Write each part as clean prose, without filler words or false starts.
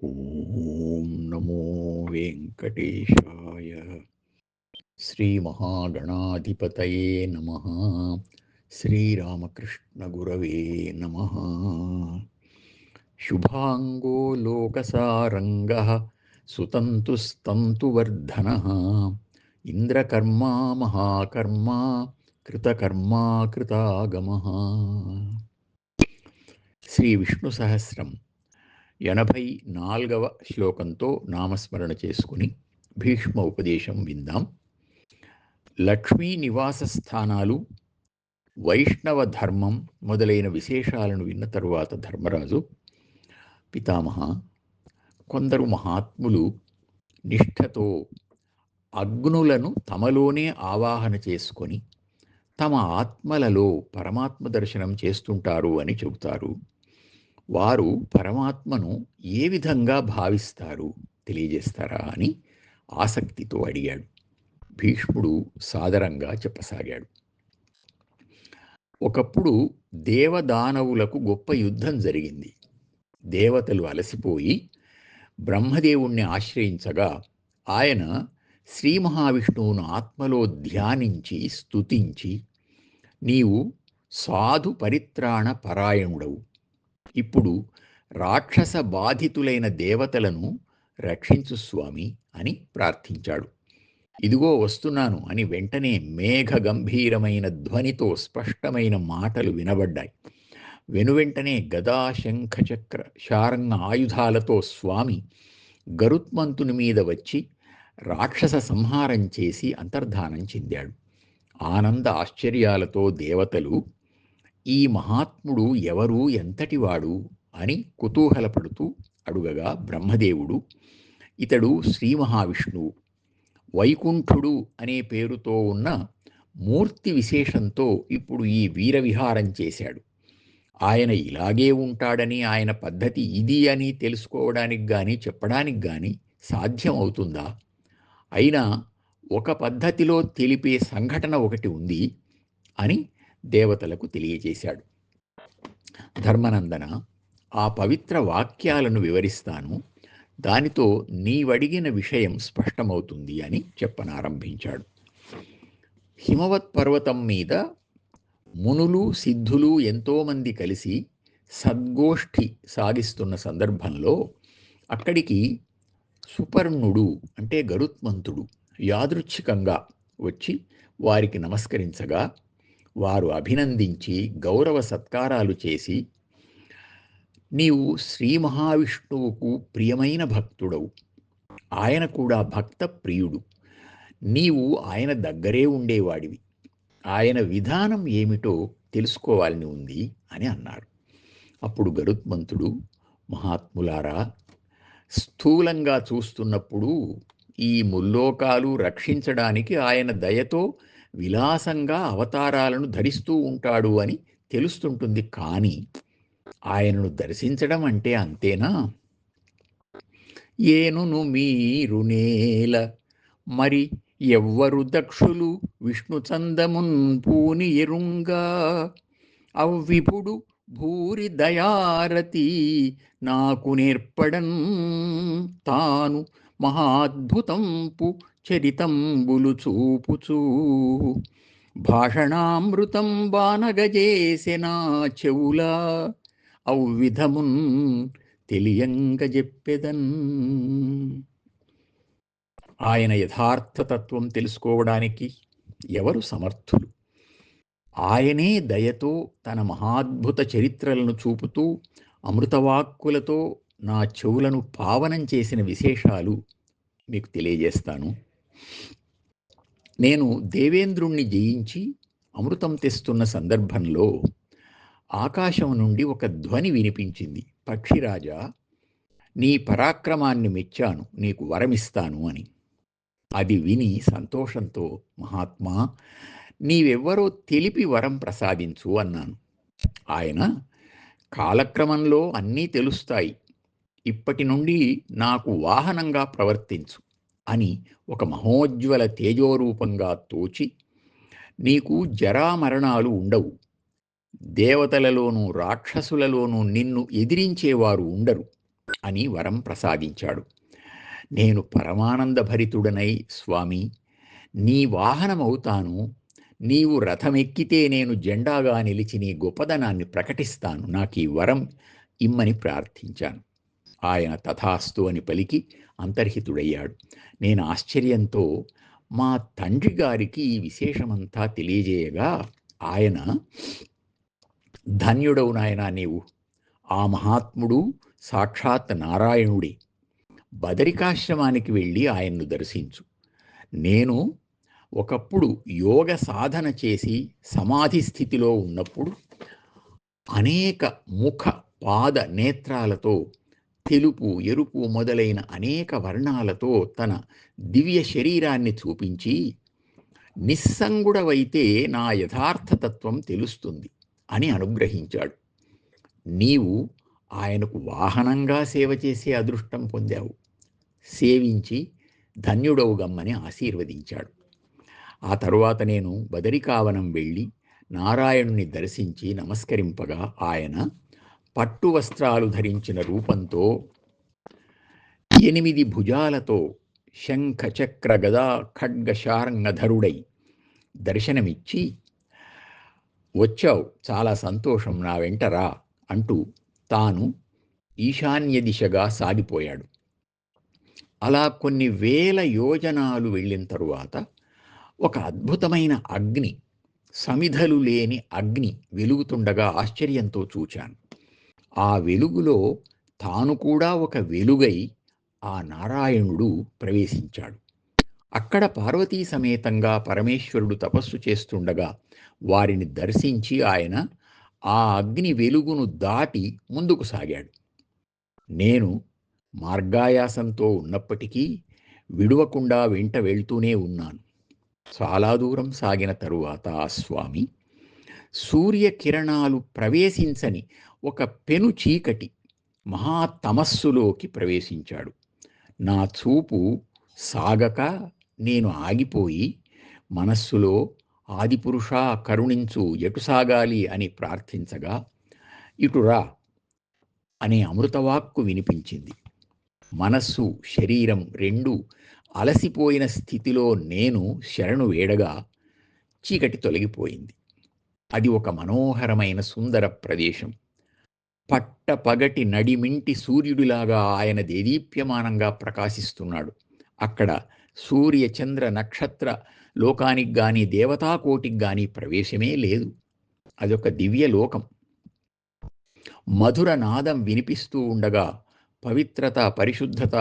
ఓం నమో వెంకటేశాయ. శ్రీమహాగణాధిపతయే నమః. శ్రీరామకృష్ణగురవే నమః. శుభాంగో లోకసారంగః సుతంతుస్తంతువర్ధనః ఇంద్రకర్మా మహాకర్మా కృతకర్మా కృతాగమః. శ్రీ విష్ణు సహస్రం 84వ శ్లోకంతో నామస్మరణ చేసుకుని భీష్మ ఉపదేశం విందాం. లక్ష్మీ నివాస స్థానాలు, వైష్ణవ ధర్మం మొదలైన విశేషాలను విన్న తరువాత ధర్మరాజు, పితామహ, కొందరు మహాత్ములు నిష్ఠతో అగ్నులను తమలోనే ఆవాహన చేసుకొని తమ ఆత్మలలో పరమాత్మ దర్శనం చేస్తుంటారు అని చెబుతారు. వారు పరమాత్మను ఏ విధంగా భావిస్తారు తెలియజేస్తారా అని ఆసక్తితో అడిగాడు. భీష్ముడు సాదరంగా చెప్పసాగాడు. ఒకప్పుడు దేవదానవులకు గొప్ప యుద్ధం జరిగింది. దేవతలు అలసిపోయి బ్రహ్మదేవుణ్ణి ఆశ్రయించగా ఆయన శ్రీ మహావిష్ణువును ఆత్మలో ధ్యానించి స్తుతించి, నీవు సాధు పరిత్రాణ పరాయణుడవు, ఇప్పుడు రాక్షస బాధితులైన దేవతలను రక్షించు స్వామి అని ప్రార్థించాడు. ఇదిగో వస్తున్నాను అని వెంటనే మేఘ గంభీరమైన ధ్వనితో స్పష్టమైన మాటలు వినబడ్డాయి. వెనువెంటనే గదా శంఖ చక్ర శారంగ ఆయుధాలతో స్వామి గరుత్మంతుని మీద వచ్చి రాక్షస సంహారం చేసి అంతర్ధానం చెందాడు. ఆనంద ఆశ్చర్యాలతో దేవతలు, ఈ మహాత్ముడు ఎవరు, ఎంతటివాడు అని కుతూహలపడుతూ అడుగగా బ్రహ్మదేవుడు, ఇతడు శ్రీ మహావిష్ణువు, వైకుంఠుడు అనే పేరుతో ఉన్న మూర్తి విశేషంతో ఇప్పుడు ఈ వీరవిహారం చేశాడు. ఆయన ఇలాగే ఉంటాడని, ఆయన పద్ధతి ఇది అని తెలుసుకోవడానికి కానీ చెప్పడానికి కానీ సాధ్యం అవుతుందా? అయినా ఒక పద్ధతిలో తెలిపే సంఘటన ఒకటి ఉంది అని దేవతలకు తెలియజేశాడు. ధర్మనందన, ఆ పవిత్ర వాక్యాలను వివరిస్తాను, దానితో నీవడిగిన విషయం స్పష్టమవుతుంది అని చెప్పనారంభించాడు. హిమవత్ పర్వతం మీద మునులు సిద్ధులు ఎంతోమంది కలిసి సద్గోష్ఠి సాగిస్తున్న సందర్భంలో అక్కడికి సుపర్ణుడు అంటే గరుత్మంతుడు యాదృచ్ఛికంగా వచ్చి వారికి నమస్కరించగా వారు అభినందించి గౌరవ సత్కారాలు చేసి, నీవు శ్రీ మహావిష్ణువుకు ప్రియమైన భక్తుడవు, ఆయన కూడా భక్త ప్రియుడు, నీవు ఆయన దగ్గరే ఉండేవాడివి, ఆయన విధానం ఏమిటో తెలుసుకోవాలని ఉంది అని అన్నారు. అప్పుడు గరుత్మంతుడు, మహాత్ములారా, స్థూలంగా చూస్తున్నప్పుడు ఈ ముల్లోకాలు రక్షించడానికి ఆయన దయతో విలాసంగా అవతారాలను ధరిస్తూ ఉంటాడు అని తెలుస్తుంటుంది. కానీ ఆయనను దర్శించడం అంటే అంతేనా? ఏనును మీరు నేల మరి ఎవ్వరు దక్షులు విష్ణు చందమున్ పూని ఎరుంగా, అవ్విపుడు భూరి దయారతి నాకు నేర్పడన్, తాను మహాద్భుతంపు చరితంబులు చూపుచూ భాషణామృతం బానగజేసెనా చెవులా, ఔవిధమున్ తెలియంగ చెప్పెదన్. ఆయన యథార్థతత్వం తెలుసుకోవడానికి ఎవరు సమర్థులు? ఆయనే దయతో తన మహాద్భుత చరిత్రలను చూపుతూ అమృతవాక్కులతో నా చెవులను పావనం చేసిన విశేషాలు మీకు తెలియజేస్తాను. నేను దేవేంద్రుణ్ణి జయించి అమృతం తెస్తున్న సందర్భంలో ఆకాశం నుండి ఒక ధ్వని వినిపించింది, పక్షిరాజా, నీ పరాక్రమాన్ని మెచ్చాను, నీకు వరమిస్తాను అని. అది విని సంతోషంతో, మహాత్మా, నీవెవ్వరో తెలిపి వరం ప్రసాదించు అన్నాను. ఆయన, కాలక్రమంలో అన్నీ తెలుస్తాయి, ఇప్పటి నుండి నాకు వాహనంగా ప్రవర్తించు అని ఒక మహోజ్వల తేజోరూపంగా తోచి, నీకు జరామరణాలు ఉండవు, దేవతలలోనూ రాక్షసులలోనూ నిన్ను ఎదిరించేవారు ఉండరు, అని వరం ప్రసాదించాడు. నేను పరమానందభరితుడనై, స్వామి, నీ వాహనమవుతాను, నీవు రథమెక్కితే నేను జెండాగా నిలిచి నీ గొప్పదనాన్ని ప్రకటిస్తాను, నాకు ఈ వరం ఇమ్మని ప్రార్థించాను. ఆయన తథాస్తు అని పలికి అంతర్హితుడయ్యాడు. నేను ఆశ్చర్యంతో మా తండ్రి గారికి ఈ విశేషమంతా తెలియజేయగా ఆయన, ధన్యుడవు నాయనా నీవు, ఆ మహాత్ముడు సాక్షాత్ నారాయణుడే. బదరికాశ్రమానికి వెళ్ళి ఆయన్ను దర్శించు. నేను ఒకప్పుడు యోగ సాధన చేసి సమాధి స్థితిలో ఉన్నప్పుడు అనేక ముఖ పాద నేత్రాలతో, తెలుపు ఎరుపు మొదలైన అనేక వర్ణాలతో తన దివ్య శరీరాన్ని చూపించి, నిస్సంగుడవైతే నా యథార్థతత్వం తెలుస్తుంది అని అనుగ్రహించాడు. నీవు ఆయనకు వాహనంగా సేవ చేసే అదృష్టం పొందావు. సేవించి ధన్యుడవు గమ్మని ఆశీర్వదించాడు. ఆ తరువాత నేను బదరికావనం వెళ్ళి నారాయణుని దర్శించి నమస్కరింపగా ఆయన పట్టు వస్త్రాలు ధరించిన రూపంతో, 8 భుజాలతో, శంఖ చక్ర గదా ఖడ్గ శార్ంగధరుడై దర్శనమిచ్చి, వచ్చావు, చాలా సంతోషం, నా వెంటరా అంటూ తాను ఈశాన్య దిశగా సాగిపోయాడు. అలా కొన్ని వేల యోజనాలు వెళ్ళిన తరువాత ఒక అద్భుతమైన అగ్ని, సమిధలు లేని అగ్ని వెలుగుతుండగా ఆశ్చర్యంతో చూచాను. ఆ వెలుగులో తాను కూడా ఒక వెలుగై ఆ నారాయణుడు ప్రవేశించాడు. అక్కడ పార్వతీ సమేతంగా పరమేశ్వరుడు తపస్సు చేస్తుండగా వారిని దర్శించి ఆయన ఆ అగ్ని వెలుగును దాటి ముందుకు సాగాడు. నేను మార్గాయాసంతో ఉన్నప్పటికీ విడువకుండా వెంట వెళ్తూనే ఉన్నాను. చాలా దూరం సాగిన తరువాత ఆ స్వామి సూర్యకిరణాలు ప్రవేశించని ఒక పెను చీకటి మహాతమస్సులోకి ప్రవేశించాడు. నా చూపు సాగక నేను ఆగిపోయి మనస్సులో, ఆదిపురుషా కరుణించు, ఎటు సాగాలి అని ప్రార్థించగా, ఇటురా అనే అమృతవాక్కు వినిపించింది. మనస్సు శరీరం రెండూ అలసిపోయిన స్థితిలో నేను శరణు వేడగా చీకటి తొలగిపోయింది. అది ఒక మనోహరమైన సుందర ప్రదేశం. పట్టపగటి నడిమింటి సూర్యుడిలాగా ఆయన దేదీప్యమానంగా ప్రకాశిస్తున్నాడు. అక్కడ సూర్య చంద్ర నక్షత్ర లోకానికి కానీ దేవతాకోటికి కానీ ప్రవేశమే లేదు. అదొక దివ్య లోకం. మధుర నాదం వినిపిస్తూ ఉండగా పవిత్రత, పరిశుద్ధత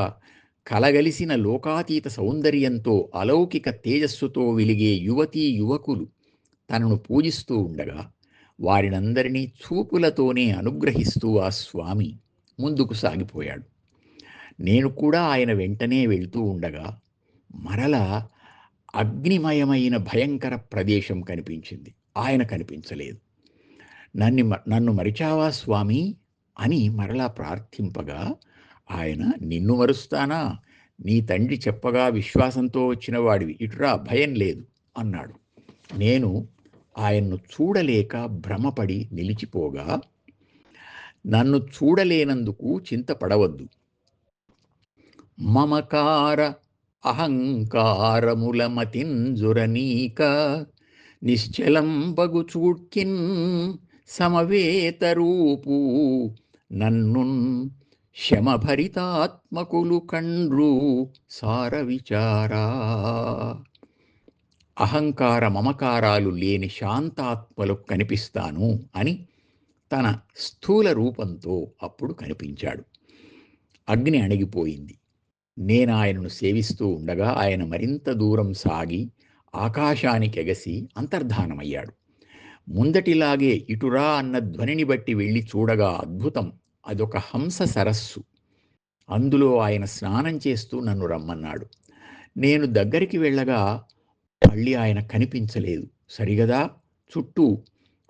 కలగలిసిన లోకాతీత సౌందర్యంతో, అలౌకిక తేజస్సుతో వెలిగే యువతీ యువకులు తనను పూజిస్తూ ఉండగా వారినందరినీ చూపులతోనే అనుగ్రహిస్తూ ఆ స్వామి ముందుకు సాగిపోయాడు. నేను కూడా ఆయన వెంటనే వెళ్తూ ఉండగా మరలా అగ్నిమయమైన భయంకర ప్రదేశం కనిపించింది. ఆయన కనిపించలేదు. నన్ను మరిచావా స్వామి అని మరలా ప్రార్థింపగా ఆయన, నిన్ను మరుస్తానా, నీ తండ్రి చెప్పగా విశ్వాసంతో వచ్చిన వాడివి, ఇటురా, భయం లేదు అన్నాడు. నేను ఆయన్ను చూడలేక భ్రమపడి నిలిచిపోగా, నన్ను చూడలేనందుకు చింతపడవద్దు. మమకార అహంకారముల మతింజురనీక నిశ్చలం బగు చూడ్కిన్ సమవేతరూపు నన్నున్ శమభరితాత్మకులు కండ్రు సార విచారా. అహంకార మమకారాలు లేని శాంతాత్మలకు కనిపిస్తాను అని తన స్థూల రూపంతో అప్పుడు కనిపించాడు. అగ్ని అణిగిపోయింది. నేను ఆయనను సేవిస్తూ ఉండగా ఆయన మరింత దూరం సాగి ఆకాశానికి ఎగసి అంతర్ధానమయ్యాడు. ముందటిలాగే ఇటురా అన్న ధ్వనిని బట్టి వెళ్ళి చూడగా అద్భుతం, అదొక హంస సరస్సు. అందులో ఆయన స్నానం చేస్తూ నన్ను రమ్మన్నాడు. నేను దగ్గరికి వెళ్ళగా మళ్ళీ ఆయన కనిపించలేదు. సరిగదా చుట్టూ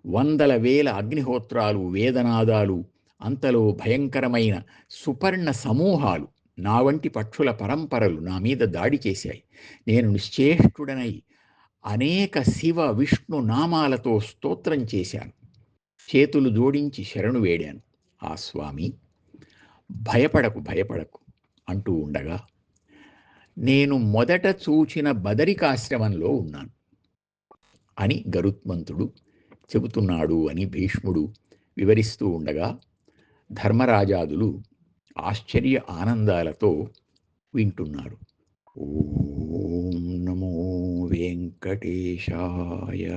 వందల వేల అగ్నిహోత్రాలు, వేదనాదాలు, అంతలో భయంకరమైన సుపర్ణ సమూహాలు, నా వంటి పక్షుల పరంపరలు నా మీద దాడి చేశాయి. నేను నిశ్చేష్టుడనై అనేక శివ విష్ణు నామాలతో స్తోత్రం చేశాను. చేతులు జోడించి శరణు వేడాను. ఆ స్వామి భయపడకు భయపడకు అంటూ ఉండగా, నేను మొదట చూచిన బదరికాశ్రమంలో ఉన్నాను అని గరుత్మంతుడు చెబుతున్నాడు అని భీష్ముడు వివరిస్తూ ఉండగా, ధర్మరాజాదులు ఆశ్చర్య ఆనందాలతో వింటున్నారు. ఓం నమో వెంకటేశాయ.